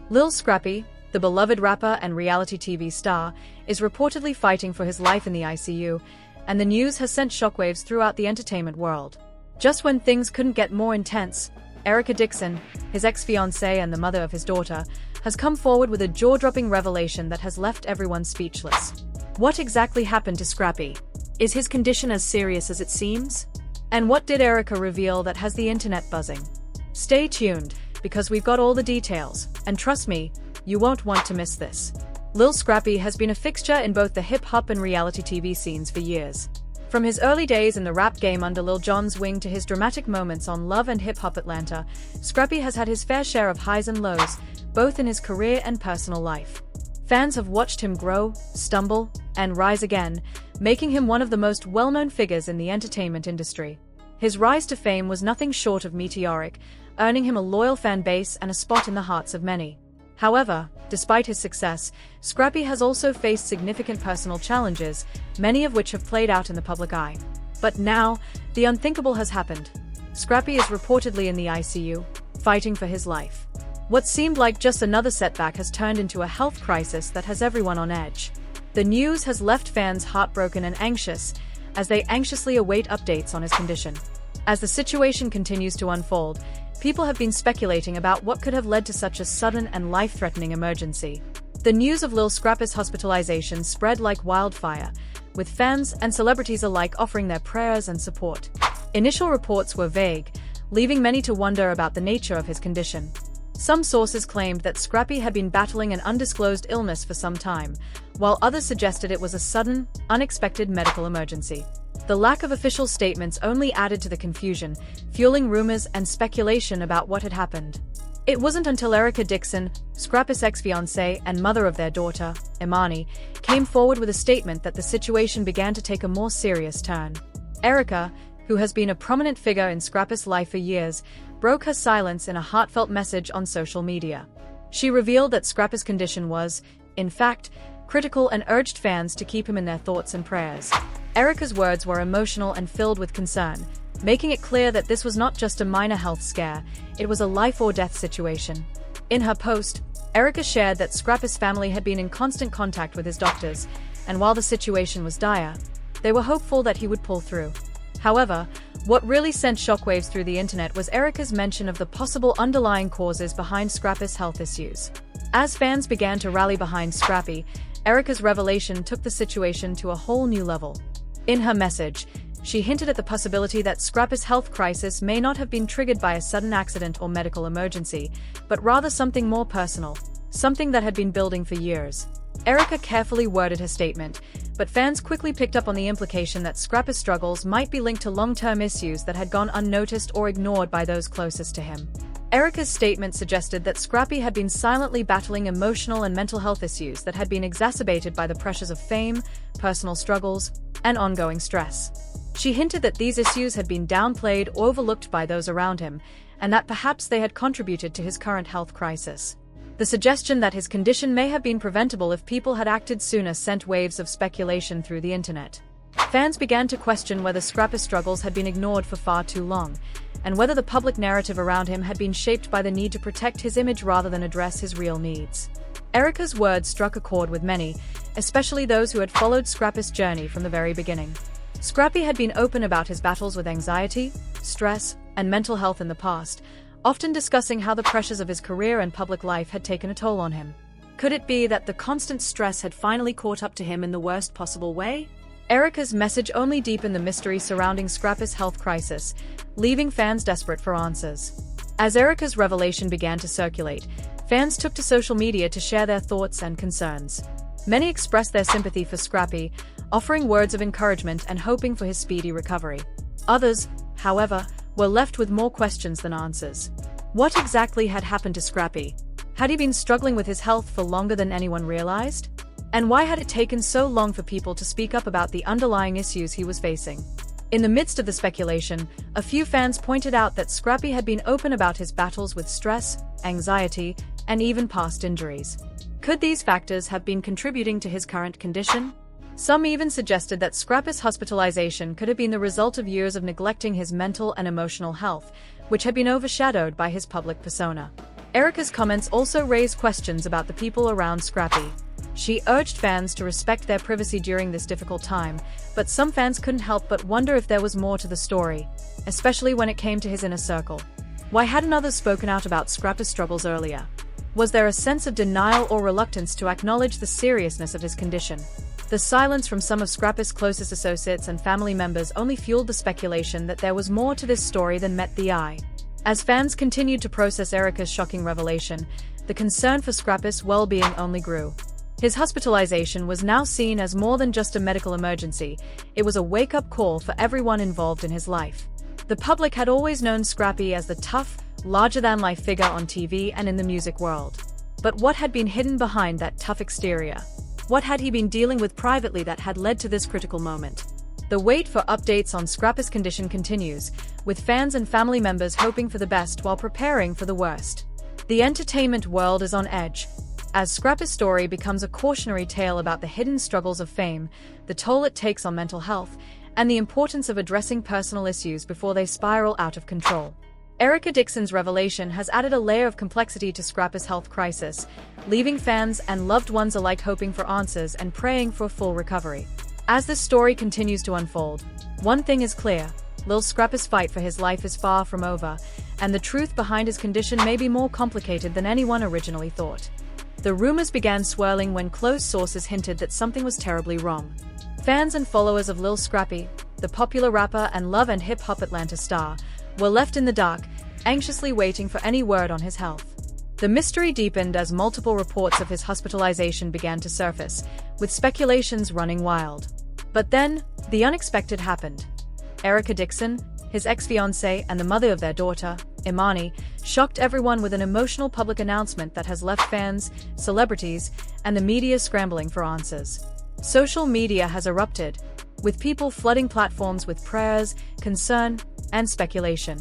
Lil Scrappy, the beloved rapper and reality TV star, is reportedly fighting for his life in the ICU, and the news has sent shockwaves throughout the entertainment world. Just when things couldn't get more intense, Erica Dixon, his ex-fiancée and the mother of his daughter, has come forward with a jaw-dropping revelation that has left everyone speechless. What exactly happened to Scrappy? Is his condition as serious as it seems? And what did Erica reveal that has the internet buzzing? Stay tuned, because we've got all the details, and trust me, you won't want to miss this. Lil Scrappy has been a fixture in both the hip-hop and reality TV scenes for years. From his early days in the rap game under Lil Jon's wing to his dramatic moments on Love and Hip Hop Atlanta, Scrappy has had his fair share of highs and lows, both in his career and personal life. Fans have watched him grow, stumble, and rise again, making him one of the most well-known figures in the entertainment industry. His rise to fame was nothing short of meteoric, earning him a loyal fan base and a spot in the hearts of many. However, despite his success, Scrappy has also faced significant personal challenges, many of which have played out in the public eye. But now, the unthinkable has happened. Scrappy is reportedly in the ICU, fighting for his life. What seemed like just another setback has turned into a health crisis that has everyone on edge. The news has left fans heartbroken and anxious, as they anxiously await updates on his condition. As the situation continues to unfold, people have been speculating about what could have led to such a sudden and life-threatening emergency. The news of Lil Scrappy's hospitalization spread like wildfire, with fans and celebrities alike offering their prayers and support. Initial reports were vague, leaving many to wonder about the nature of his condition. Some sources claimed that Scrappy had been battling an undisclosed illness for some time, while others suggested it was a sudden, unexpected medical emergency. The lack of official statements only added to the confusion, fueling rumors and speculation about what had happened. It wasn't until Erica Dixon, Scrappy's ex-fiancée and mother of their daughter, Imani, came forward with a statement that the situation began to take a more serious turn. Erica, who has been a prominent figure in Scrappy's life for years, broke her silence in a heartfelt message on social media. She revealed that Scrappy's condition was, in fact, critical and urged fans to keep him in their thoughts and prayers. Erica's words were emotional and filled with concern, making it clear that this was not just a minor health scare, it was a life-or-death situation. In her post, Erica shared that Scrappy's family had been in constant contact with his doctors, and while the situation was dire, they were hopeful that he would pull through. However, what really sent shockwaves through the internet was Erica's mention of the possible underlying causes behind Scrappy's health issues. As fans began to rally behind Scrappy, Erica's revelation took the situation to a whole new level. In her message, she hinted at the possibility that Scrappy's health crisis may not have been triggered by a sudden accident or medical emergency, but rather something more personal, something that had been building for years. Erica carefully worded her statement, but fans quickly picked up on the implication that Scrappy's struggles might be linked to long-term issues that had gone unnoticed or ignored by those closest to him. Erica's statement suggested that Scrappy had been silently battling emotional and mental health issues that had been exacerbated by the pressures of fame, personal struggles, and ongoing stress. She hinted that these issues had been downplayed or overlooked by those around him, and that perhaps they had contributed to his current health crisis. The suggestion that his condition may have been preventable if people had acted sooner sent waves of speculation through the internet. Fans began to question whether Scrappy's struggles had been ignored for far too long, and whether the public narrative around him had been shaped by the need to protect his image rather than address his real needs. Erica's words struck a chord with many, especially those who had followed Scrappy's journey from the very beginning. Scrappy had been open about his battles with anxiety, stress, and mental health in the past, often discussing how the pressures of his career and public life had taken a toll on him. Could it be that the constant stress had finally caught up to him in the worst possible way? Erica's message only deepened the mystery surrounding Scrappy's health crisis, leaving fans desperate for answers. As Erica's revelation began to circulate, fans took to social media to share their thoughts and concerns. Many expressed their sympathy for Scrappy, offering words of encouragement and hoping for his speedy recovery. Others, however, were left with more questions than answers. What exactly had happened to Scrappy? Had he been struggling with his health for longer than anyone realized? And why had it taken so long for people to speak up about the underlying issues he was facing? In the midst of the speculation, a few fans pointed out that Scrappy had been open about his battles with stress, anxiety, and even past injuries. Could these factors have been contributing to his current condition? Some even suggested that Scrappy's hospitalization could have been the result of years of neglecting his mental and emotional health, which had been overshadowed by his public persona. Erica's comments also raised questions about the people around Scrappy. She urged fans to respect their privacy during this difficult time, but some fans couldn't help but wonder if there was more to the story, especially when it came to his inner circle. Why hadn't others spoken out about Scrappy's struggles earlier? Was there a sense of denial or reluctance to acknowledge the seriousness of his condition? The silence from some of Scrappy's closest associates and family members only fueled the speculation that there was more to this story than met the eye. As fans continued to process Erica's shocking revelation, the concern for Scrappy's well-being only grew. His hospitalization was now seen as more than just a medical emergency. It was a wake-up call for everyone involved in his life. The public had always known Scrappy as the tough, larger-than-life figure on TV and in the music world. But what had been hidden behind that tough exterior? What had he been dealing with privately that had led to this critical moment? The wait for updates on Scrappy's condition continues, with fans and family members hoping for the best while preparing for the worst. The entertainment world is on edge, as Scrappy's story becomes a cautionary tale about the hidden struggles of fame, the toll it takes on mental health, and the importance of addressing personal issues before they spiral out of control. Erica Dixon's revelation has added a layer of complexity to Scrappy's health crisis, leaving fans and loved ones alike hoping for answers and praying for a full recovery. As this story continues to unfold, one thing is clear: Lil Scrappy's fight for his life is far from over, and the truth behind his condition may be more complicated than anyone originally thought. The rumors began swirling when close sources hinted that something was terribly wrong. Fans and followers of Lil Scrappy, the popular rapper and love and hip-hop Atlanta star, were left in the dark, anxiously waiting for any word on his health. The mystery deepened as multiple reports of his hospitalization began to surface, with speculations running wild. But then, the unexpected happened. Erica Dixon, his ex-fiancée and the mother of their daughter, Imani, shocked everyone with an emotional public announcement that has left fans, celebrities, and the media scrambling for answers. Social media has erupted, with people flooding platforms with prayers, concern, and speculation.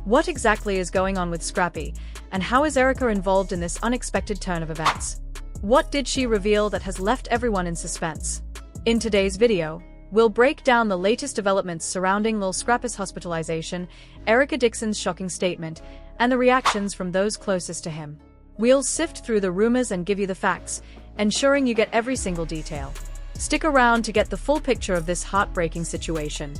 What exactly is going on with Scrappy, and how is Erica involved in this unexpected turn of events? What did she reveal that has left everyone in suspense? In today's video, we'll break down the latest developments surrounding Lil Scrappy's hospitalization, Erica Dixon's shocking statement, and the reactions from those closest to him. We'll sift through the rumors and give you the facts, ensuring you get every single detail. Stick around to get the full picture of this heartbreaking situation.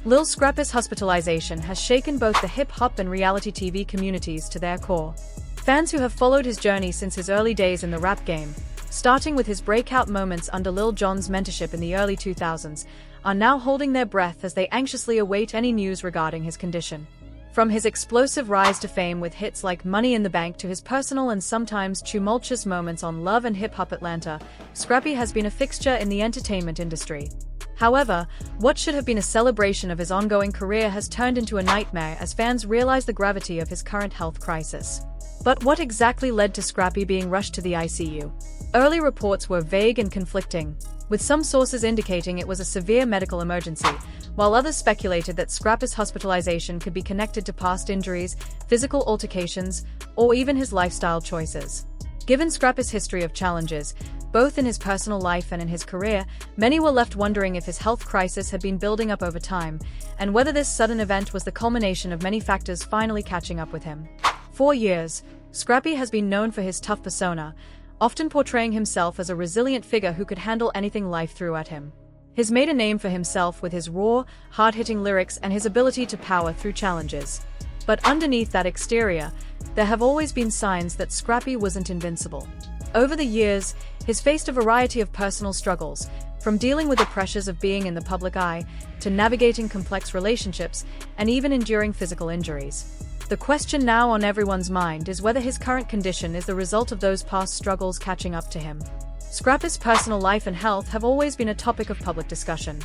Lil Scrappy's hospitalization has shaken both the hip-hop and reality TV communities to their core. Fans who have followed his journey since his early days in the rap game, starting with his breakout moments under Lil Jon's mentorship in the early 2000s, are now holding their breath as they anxiously await any news regarding his condition. From his explosive rise to fame with hits like Money in the Bank to his personal and sometimes tumultuous moments on Love and Hip Hop Atlanta, Scrappy has been a fixture in the entertainment industry. However, what should have been a celebration of his ongoing career has turned into a nightmare as fans realize the gravity of his current health crisis. But what exactly led to Scrappy being rushed to the ICU? Early reports were vague and conflicting, with some sources indicating it was a severe medical emergency, while others speculated that Scrappy's hospitalization could be connected to past injuries, physical altercations, or even his lifestyle choices. Given Scrappy's history of challenges, both in his personal life and in his career, many were left wondering if his health crisis had been building up over time, and whether this sudden event was the culmination of many factors finally catching up with him. For years, Scrappy has been known for his tough persona, often portraying himself as a resilient figure who could handle anything life threw at him. He's made a name for himself with his raw, hard-hitting lyrics and his ability to power through challenges. But underneath that exterior, there have always been signs that Scrappy wasn't invincible. Over the years, he's faced a variety of personal struggles, from dealing with the pressures of being in the public eye, to navigating complex relationships, and even enduring physical injuries. The question now on everyone's mind is whether his current condition is the result of those past struggles catching up to him. Scrappy's personal life and health have always been a topic of public discussion.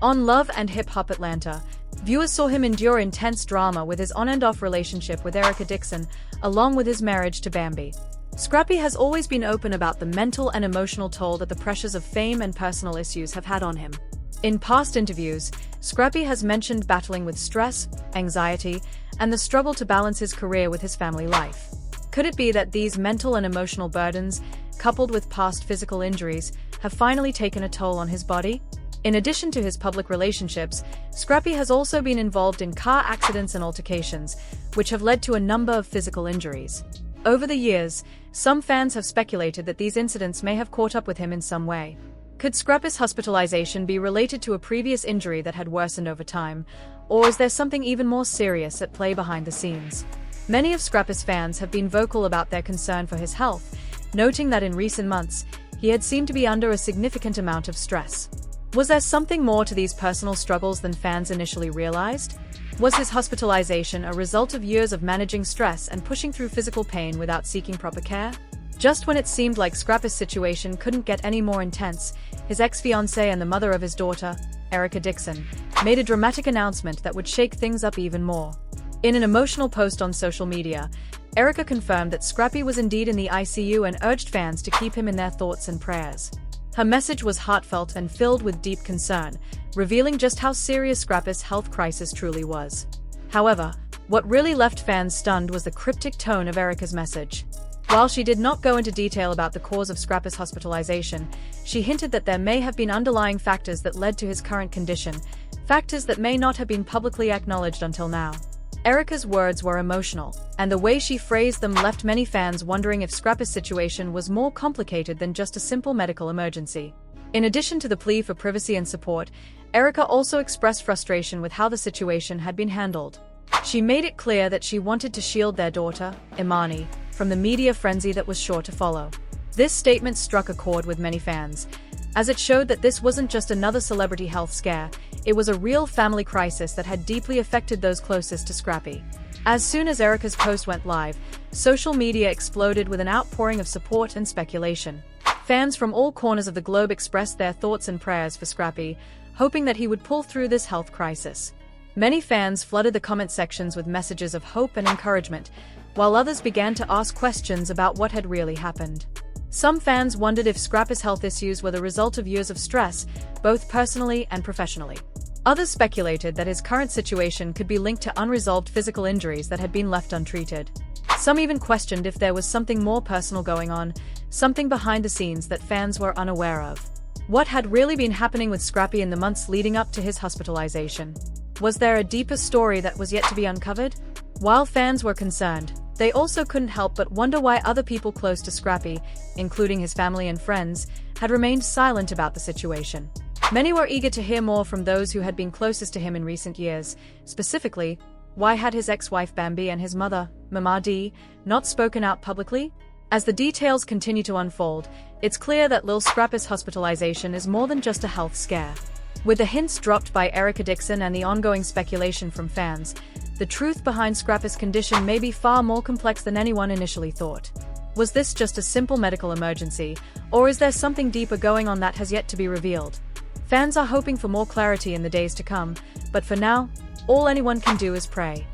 On Love and Hip Hop Atlanta, viewers saw him endure intense drama with his on-and-off relationship with Erica Dixon, along with his marriage to Bambi. Scrappy has always been open about the mental and emotional toll that the pressures of fame and personal issues have had on him. In past interviews, Scrappy has mentioned battling with stress, anxiety, and the struggle to balance his career with his family life. Could it be that these mental and emotional burdens, coupled with past physical injuries, have finally taken a toll on his body? In addition to his public relationships, Scrappy has also been involved in car accidents and altercations, which have led to a number of physical injuries. Over the years, some fans have speculated that these incidents may have caught up with him in some way. Could Scrappy's hospitalization be related to a previous injury that had worsened over time, or is there something even more serious at play behind the scenes? Many of Scrappy's fans have been vocal about their concern for his health, noting that in recent months, he had seemed to be under a significant amount of stress. Was there something more to these personal struggles than fans initially realized? Was his hospitalization a result of years of managing stress and pushing through physical pain without seeking proper care? Just when it seemed like Scrappy's situation couldn't get any more intense, his ex-fiancée and the mother of his daughter, Erica Dixon, made a dramatic announcement that would shake things up even more. In an emotional post on social media, Erica confirmed that Scrappy was indeed in the ICU and urged fans to keep him in their thoughts and prayers. Her message was heartfelt and filled with deep concern, revealing just how serious Scrappy's health crisis truly was. However, what really left fans stunned was the cryptic tone of Erica's message. While she did not go into detail about the cause of Scrappy's hospitalization, she hinted that there may have been underlying factors that led to his current condition, factors that may not have been publicly acknowledged until now. Erica's words were emotional, and the way she phrased them left many fans wondering if Scrappy's situation was more complicated than just a simple medical emergency. In addition to the plea for privacy and support, Erica also expressed frustration with how the situation had been handled. She made it clear that she wanted to shield their daughter, Imani, from the media frenzy that was sure to follow. This statement struck a chord with many fans, as it showed that this wasn't just another celebrity health scare, it was a real family crisis that had deeply affected those closest to Scrappy. As soon as Erica's post went live, social media exploded with an outpouring of support and speculation. Fans from all corners of the globe expressed their thoughts and prayers for Scrappy, hoping that he would pull through this health crisis. Many fans flooded the comment sections with messages of hope and encouragement, while others began to ask questions about what had really happened. Some fans wondered if Scrappy's health issues were the result of years of stress, both personally and professionally. Others speculated that his current situation could be linked to unresolved physical injuries that had been left untreated. Some even questioned if there was something more personal going on, something behind the scenes that fans were unaware of. What had really been happening with Scrappy in the months leading up to his hospitalization? Was there a deeper story that was yet to be uncovered? While fans were concerned, they also couldn't help but wonder why other people close to Scrappy, including his family and friends, had remained silent about the situation. Many were eager to hear more from those who had been closest to him in recent years. Specifically, why had his ex-wife Bambi and his mother, Mama D, not spoken out publicly? As the details continue to unfold, it's clear that Lil Scrappy's hospitalization is more than just a health scare. With the hints dropped by Erica Dixon and the ongoing speculation from fans, the truth behind Scrappy's condition may be far more complex than anyone initially thought. Was this just a simple medical emergency, or is there something deeper going on that has yet to be revealed? Fans are hoping for more clarity in the days to come, but for now, all anyone can do is pray.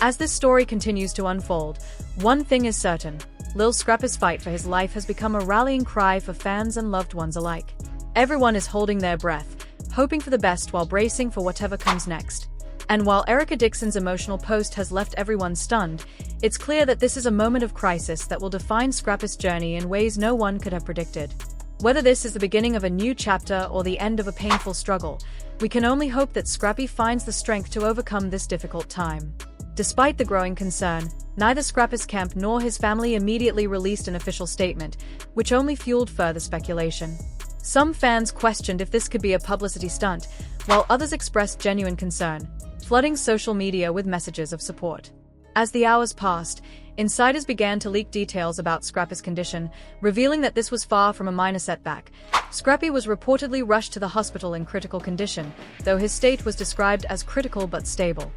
As this story continues to unfold, one thing is certain: Lil Scrappy's fight for his life has become a rallying cry for fans and loved ones alike. Everyone is holding their breath, hoping for the best while bracing for whatever comes next. And while Erica Dixon's emotional post has left everyone stunned, it's clear that this is a moment of crisis that will define Scrappy's journey in ways no one could have predicted. Whether this is the beginning of a new chapter or the end of a painful struggle, we can only hope that Scrappy finds the strength to overcome this difficult time. Despite the growing concern, neither Scrappy's camp nor his family immediately released an official statement, which only fueled further speculation. Some fans questioned if this could be a publicity stunt, while others expressed genuine concern, flooding social media with messages of support. As the hours passed, insiders began to leak details about Scrappy's condition, revealing that this was far from a minor setback. Scrappy was reportedly rushed to the hospital in critical condition, though his state was described as critical but stable.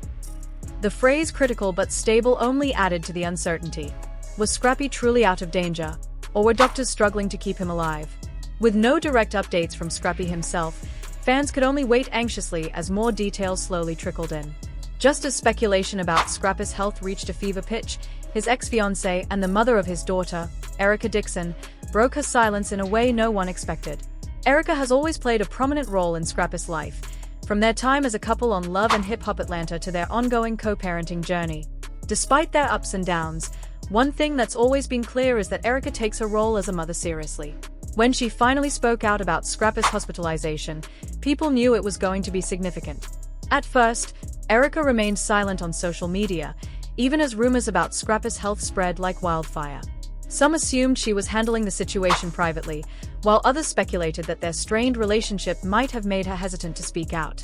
The phrase critical but stable only added to the uncertainty. Was Scrappy truly out of danger, or were doctors struggling to keep him alive? With no direct updates from Scrappy himself, fans could only wait anxiously as more details slowly trickled in. Just as speculation about Scrappy's health reached a fever pitch, his ex-fiancée and the mother of his daughter, Erica Dixon, broke her silence in a way no one expected. Erica has always played a prominent role in Scrappy's life, from their time as a couple on Love and Hip Hop Atlanta to their ongoing co-parenting journey. Despite their ups and downs, one thing that's always been clear is that Erica takes her role as a mother seriously. When she finally spoke out about Scrappy's hospitalization, people knew it was going to be significant. At first, Erica remained silent on social media, even as rumors about Scrappy's health spread like wildfire. Some assumed she was handling the situation privately, while others speculated that their strained relationship might have made her hesitant to speak out.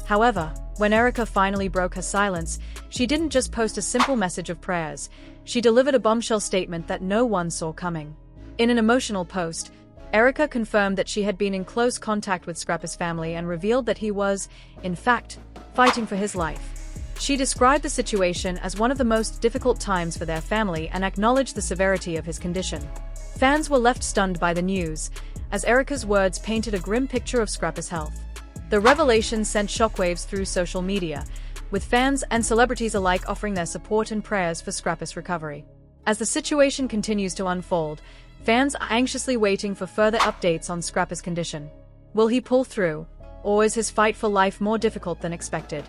However, when Erica finally broke her silence, she didn't just post a simple message of prayers. She delivered a bombshell statement that no one saw coming. In an emotional post, Erica confirmed that she had been in close contact with Scrappy's family and revealed that he was, in fact, fighting for his life. She described the situation as one of the most difficult times for their family and acknowledged the severity of his condition. Fans were left stunned by the news, as Erica's words painted a grim picture of Scrappy's health. The revelation sent shockwaves through social media, with fans and celebrities alike offering their support and prayers for Scrappy's recovery. As the situation continues to unfold, fans are anxiously waiting for further updates on Scrappy's condition. Will he pull through, or is his fight for life more difficult than expected?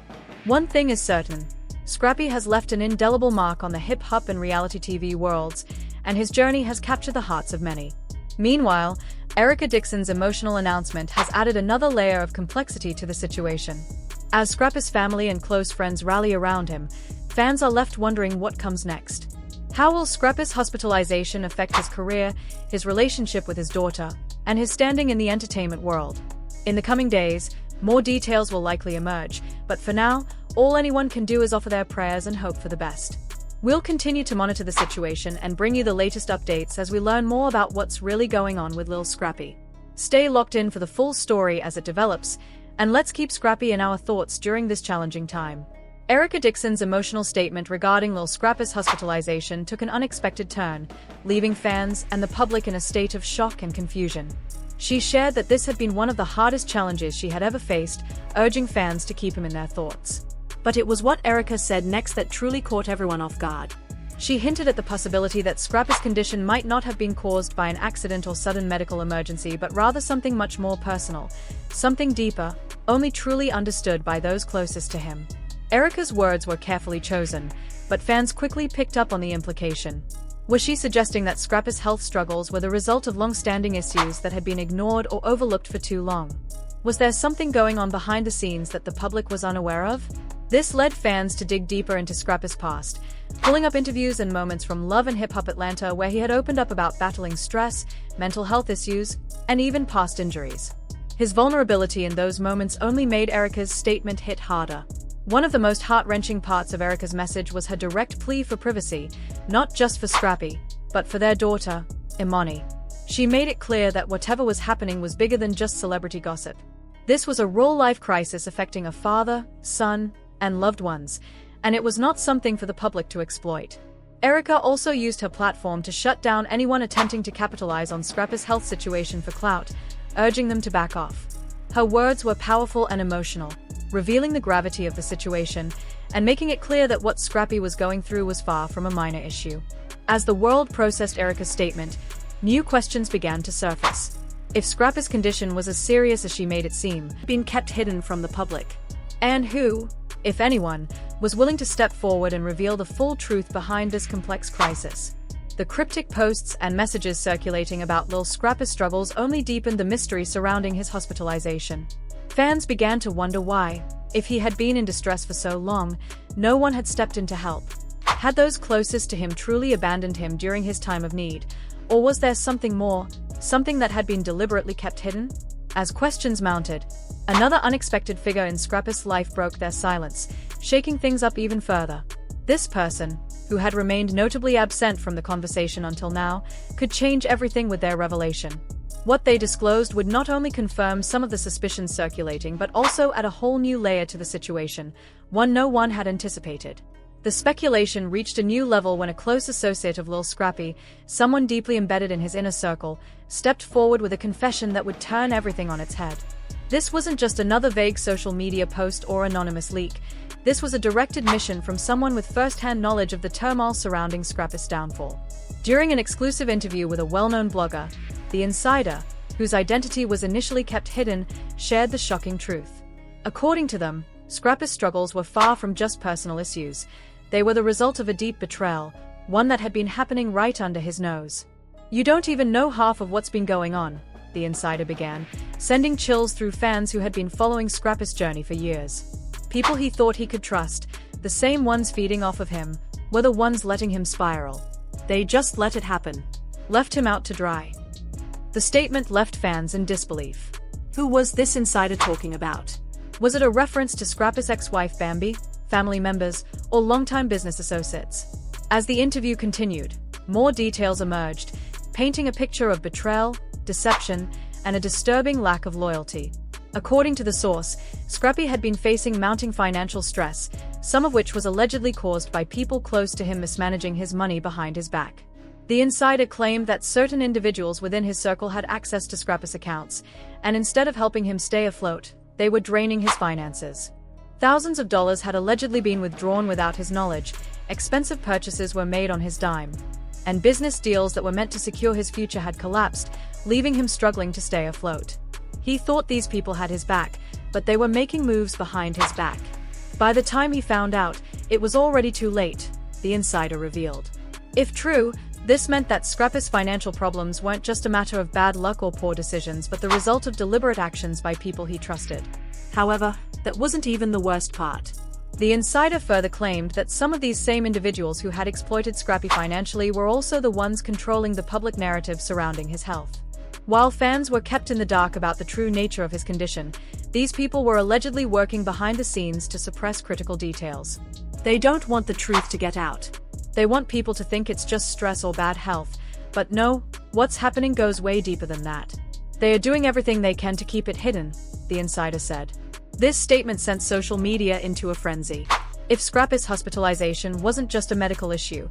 One thing is certain: Scrappy has left an indelible mark on the hip-hop and reality TV worlds, and his journey has captured the hearts of many. Meanwhile, Erica Dixon's emotional announcement has added another layer of complexity to the situation. As Scrappy's family and close friends rally around him, fans are left wondering what comes next. How will Scrappy's hospitalization affect his career, his relationship with his daughter, and his standing in the entertainment world? In the coming days, more details will likely emerge, but for now, all anyone can do is offer their prayers and hope for the best. We'll continue to monitor the situation and bring you the latest updates as we learn more about what's really going on with Lil Scrappy. Stay locked in for the full story as it develops, and let's keep Scrappy in our thoughts during this challenging time. Erica Dixon's emotional statement regarding Lil Scrappy's hospitalization took an unexpected turn, leaving fans and the public in a state of shock and confusion. She shared that this had been one of the hardest challenges she had ever faced, urging fans to keep him in their thoughts. But it was what Erica said next that truly caught everyone off guard. She hinted at the possibility that Scrappy's condition might not have been caused by an accident or sudden medical emergency, but rather something much more personal, something deeper, only truly understood by those closest to him. Erica's words were carefully chosen, but fans quickly picked up on the implication. Was she suggesting that Scrappy's health struggles were the result of long-standing issues that had been ignored or overlooked for too long? Was there something going on behind the scenes that the public was unaware of? This led fans to dig deeper into Scrappy's past, pulling up interviews and moments from Love and Hip Hop Atlanta where he had opened up about battling stress, mental health issues, and even past injuries. His vulnerability in those moments only made Erica's statement hit harder. One of the most heart-wrenching parts of Erica's message was her direct plea for privacy, not just for Scrappy, but for their daughter, Imani. She made it clear that whatever was happening was bigger than just celebrity gossip. This was a real-life crisis affecting a father, son, and loved ones, and it was not something for the public to exploit. Erica also used her platform to shut down anyone attempting to capitalize on Scrappy's health situation for clout, urging them to back off. Her words were powerful and emotional, revealing the gravity of the situation and making it clear that what Scrappy was going through was far from a minor issue. As the world processed Erica's statement, new questions began to surface. If Scrappy's condition was as serious as she made it seem, been kept hidden from the public, and who, if anyone, was willing to step forward and reveal the full truth behind this complex crisis. The cryptic posts and messages circulating about Lil Scrappy's struggles only deepened the mystery surrounding his hospitalization. Fans began to wonder why, if he had been in distress for so long, no one had stepped in to help. Had those closest to him truly abandoned him during his time of need, or was there something more, something that had been deliberately kept hidden? As questions mounted, another unexpected figure in Scrappy's life broke their silence, shaking things up even further. This person, who had remained notably absent from the conversation until now, could change everything with their revelation. What they disclosed would not only confirm some of the suspicions circulating but also add a whole new layer to the situation, one no one had anticipated. The speculation reached a new level when a close associate of Lil Scrappy, someone deeply embedded in his inner circle, stepped forward with a confession that would turn everything on its head. This wasn't just another vague social media post or anonymous leak. This was a direct admission from someone with first-hand knowledge of the turmoil surrounding Scrappy's downfall. During an exclusive interview with a well-known blogger, the insider, whose identity was initially kept hidden, shared the shocking truth. According to them, Scrappy's struggles were far from just personal issues. They were the result of a deep betrayal, one that had been happening right under his nose. "You don't even know half of what's been going on," the insider began, sending chills through fans who had been following Scrappy's journey for years. People he thought he could trust, the same ones feeding off of him, were the ones letting him spiral. They just let it happen. Left him out to dry. The statement left fans in disbelief. Who was this insider talking about? Was it a reference to Scrappy's ex-wife Bambi, family members, or longtime business associates? As the interview continued, more details emerged, painting a picture of betrayal, deception, and a disturbing lack of loyalty. According to the source, Scrappy had been facing mounting financial stress, some of which was allegedly caused by people close to him mismanaging his money behind his back. The insider claimed that certain individuals within his circle had access to Scrappy's accounts, and instead of helping him stay afloat, they were draining his finances. Thousands of dollars had allegedly been withdrawn without his knowledge, expensive purchases were made on his dime, and business deals that were meant to secure his future had collapsed, leaving him struggling to stay afloat. He thought these people had his back, but they were making moves behind his back. By the time he found out, it was already too late, the insider revealed. If true, this meant that Scrappy's financial problems weren't just a matter of bad luck or poor decisions but the result of deliberate actions by people he trusted. However, that wasn't even the worst part. The insider further claimed that some of these same individuals who had exploited Scrappy financially were also the ones controlling the public narrative surrounding his health. While fans were kept in the dark about the true nature of his condition, these people were allegedly working behind the scenes to suppress critical details. They don't want the truth to get out. They want people to think it's just stress or bad health, but no, what's happening goes way deeper than that. They are doing everything they can to keep it hidden, the insider said. This statement sent social media into a frenzy. If Scrappy's hospitalization wasn't just a medical issue,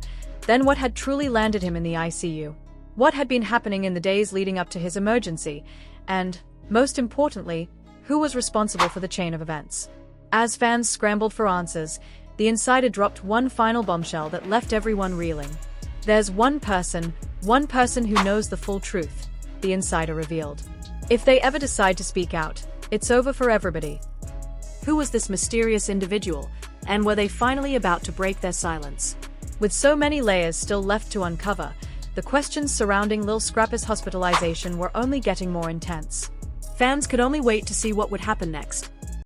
then what had truly landed him in the ICU? What had been happening in the days leading up to his emergency? And, most importantly, who was responsible for the chain of events? As fans scrambled for answers, the insider dropped one final bombshell that left everyone reeling. There's one person who knows the full truth, the insider revealed. If they ever decide to speak out, it's over for everybody. Who was this mysterious individual, and were they finally about to break their silence? With so many layers still left to uncover, the questions surrounding Lil Scrappy's hospitalization were only getting more intense. Fans could only wait to see what would happen next.